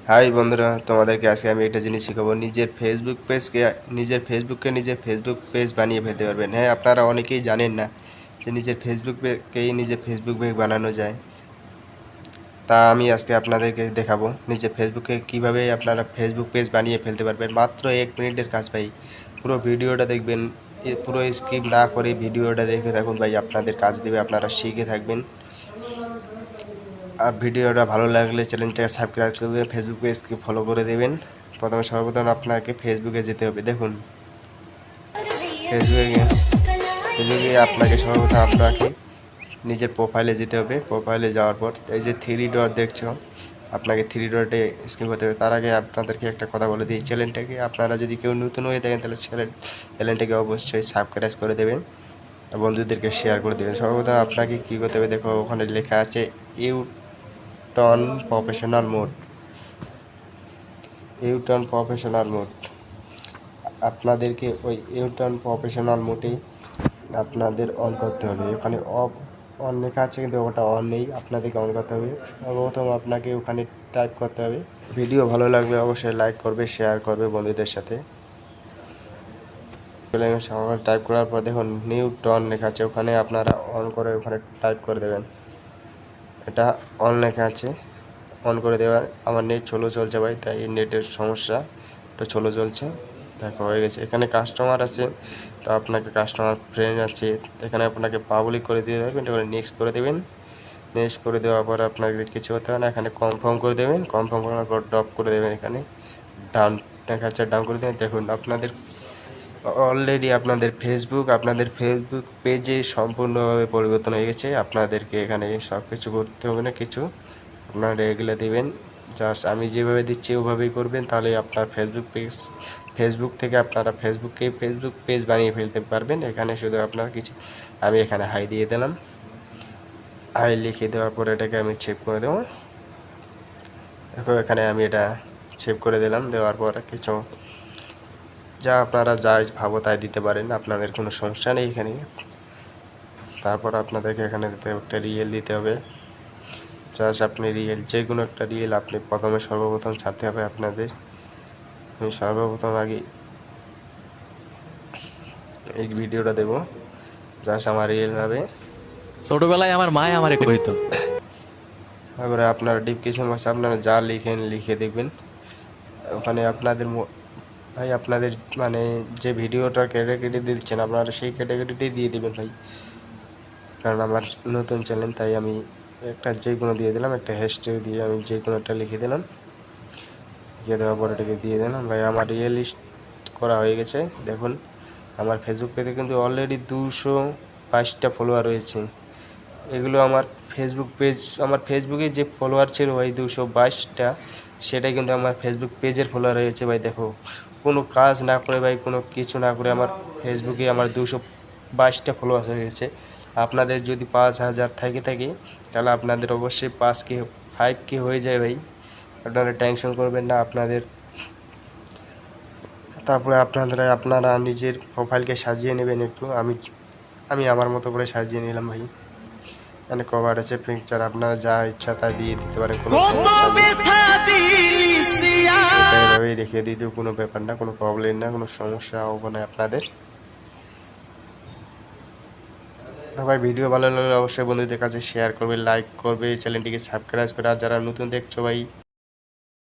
High বন্ধুরা, তোমাদেরকে আজকে আমি একটা জিনিস শেখাবো। নিজের ফেসবুক পেজ বানিয়ে ফেলতে পারবেন। হ্যাঁ, আপনারা অনেকেই জানেন না যে নিজের ফেসবুক পেজ বানানো যায়। তা আমি আজকে আপনাদেরকে দেখাবো নিজের ফেসবুকে কিভাবে আপনারা ফেসবুক পেজ বানিয়ে ফেলতে পারবেন। মাত্র 1 মিনিটের কাজ ভাই। পুরো ভিডিওটা দেখবেন, পুরো স্কিপ না করে ভিডিওটা দেখে থাকুন ভাই, আপনাদের কাজ দেবে, আপনারা শিখে থাকবেন। আর ভিডিওটা ভালো লাগলে চ্যানেলটাকে সাবস্ক্রাইব করে দেবেন, ফেসবুক পেজকে ফলো করে দেবেন। সর্বপ্রথম আপনাকে ফেসবুকে যেতে হবে। দেখুন, ফেসবুকে আপনাকে নিজের প্রোফাইলে যেতে হবে। প্রোফাইলে যাওয়ার পর এই যে 3 ডট দেখছো, আপনাকে 3 ডটে স্ক্রিন করতে হবে। তার আগে আপনাদেরকে একটা কথা বলে দিই, চ্যানেলটাকে আপনারা যদি কেউ নতুন হয়ে থাকেন তাহলে চ্যানেলটাকে অবশ্যই সাবস্ক্রাইব করে দেবেন, বন্ধুদেরকে শেয়ার করে দেবেন। সর্বপ্রথম আপনাকে কী করতে হবে, দেখো ওখানে লেখা আছে ইউটার্ন প্রফেশনাল মোড। আপনাদেরকে ওই ইউটার্ন প্রফেশনাল মোডে আপনাদের অন করতে হবে। ওখানে অন লেখা আছে কিন্তু ওটা অন নেই, আপনাদেরকে অন করতে হবে। সর্বপ্রথম আপনাকে ওখানে টাইপ করতে হবে। ভিডিও ভালো লাগলে অবশ্যই লাইক করবে, শেয়ার করবে বন্ধুদের সাথে। সকাল টাইপ করার পর দেখুন নিউ টন লেখা আছে, ওখানে আপনারা অন করে ওখানে টাইপ করে দেবেন। এটা অন লেখা আছে, অন করে দেওয়ার। আমার নেট স্লো চলছে ভাই, তাই নেটের সমস্যা, এটা স্লো চলছে। দেখো হয়ে গেছে। এখানে কাস্টমার আছে, তো আপনাকে কাস্টমার ফ্রেন্ড আছে, এখানে আপনাকে পাবলিক করে দিয়ে দেবেন। এখানে নেক্সট করে দেবেন। নেক্সট করে দেওয়ার পর আপনাকে কিছু হতে হবে না, এখানে কনফার্ম করে দেবেন। কনফার্ম করার পর ড্রপ করে দেবেন। এখানে ডাউন লেখা আছে, ডাউন করে দেবেন। দেখুন আপনাদের অলরেডি আপনাদের ফেসবুক পেজে সম্পূর্ণভাবে পরিবর্তন হয়ে গেছে। আপনাদেরকে এখানে সব কিছু করতে হবে না, কিছু আপনারা এগুলো দেবেন। জাস্ট আমি যেভাবে দিচ্ছি ওভাবেই করবেন, তাহলে আপনার ফেসবুক থেকে আপনারা ফেসবুক পেজ বানিয়ে ফেলতে পারবেন। এখানে শুধু আপনার কিছু, আমি এখানে হাই দিয়ে দিলাম। হাই লিখে দেওয়ার পর এটাকে আমি সেভ করে দেবো। দেখো এখানে আমি এটা সেভ করে দিলাম। দেওয়ার পর কিছু যা আপনারা যাই ভাবো তাই দিতে পারেন, আপনাদের কোনো সমস্যা নেই এখানে। তারপর আপনাদেরকে এখানে একটা রিয়েল দিতে হবে। জাস্ট আপনি যে কোনো একটা রিয়েল আপনি সর্বপ্রথম ছাড়তে হবে আপনাদের। আমি সর্বপ্রথম আগে এই ভিডিওটা দেব, জাস্ট আমার রিয়েলভাবে। ছোটবেলায় আমার মায় আমারে কইতো। তারপরে আপনার ডিসক্রিপশন বক্সে আপনারা যা লিখে দেখবেন ওখানে ভাই আপনাদের মানে যে ভিডিওটার ক্যাটাগরি দিচ্ছেন আপনারা সেই ক্যাটাগরিটাই দিয়ে দেবেন ভাই, কারণ আমার নতুন চ্যানেল, তাই আমি একটা যে কোনো দিয়ে দিলাম। একটা হ্যাশট্যাগ দিয়ে আমি যে কোনো একটা লিখে দিলাম। লিখে দেওয়ার পর এটাকে দিয়ে দিলাম। ভাই আমার রিয়েলিস্ট করা হয়ে গেছে। দেখুন আমার ফেসবুক পেজে কিন্তু অলরেডি 222টা ফলোয়ার রয়েছে। এগুলো আমার ফেসবুকে যে ফলোয়ার ছিল ভাই 222টা, সেটাই কিন্তু আমার ফেসবুক পেজের ফলোয়ার রয়েছে ভাই। দেখো কোনো কাজ না করে ভাই, কোনো কিছু না করে আমার ফেসবুকে আমার 222টা ফলোয়ার হয়ে গেছে। আপনাদের যদি 5000 থাকে তাহলে আপনাদের অবশ্যই 5K হয়ে যায় ভাই। আপনারা টেনশন করবেন না। তারপরে আপনারা নিজের প্রোফাইলকে সাজিয়ে নেবেন একটু। আমি আমার মতো করে সাজিয়ে নিলাম ভাই। এখানে কভার আছে, পিকচার, আপনারা যা ইচ্ছা তা দিয়ে দিতে পারেন, কোনো সমস্যা নেই। এটা এভাবেই রেখে দিতেও কোনো ব্যাপার না, কোনো প্রবলেম না, কোনো সমস্যা হবে না আপনাদের। ভাই ভিডিও ভালো লাগলে অবশ্যই বন্ধুদের কাছে শেয়ার করবে, লাইক করবে, চ্যানেলটিকে সাবস্ক্রাইব করে। আর যারা নতুন দেখছো ভাই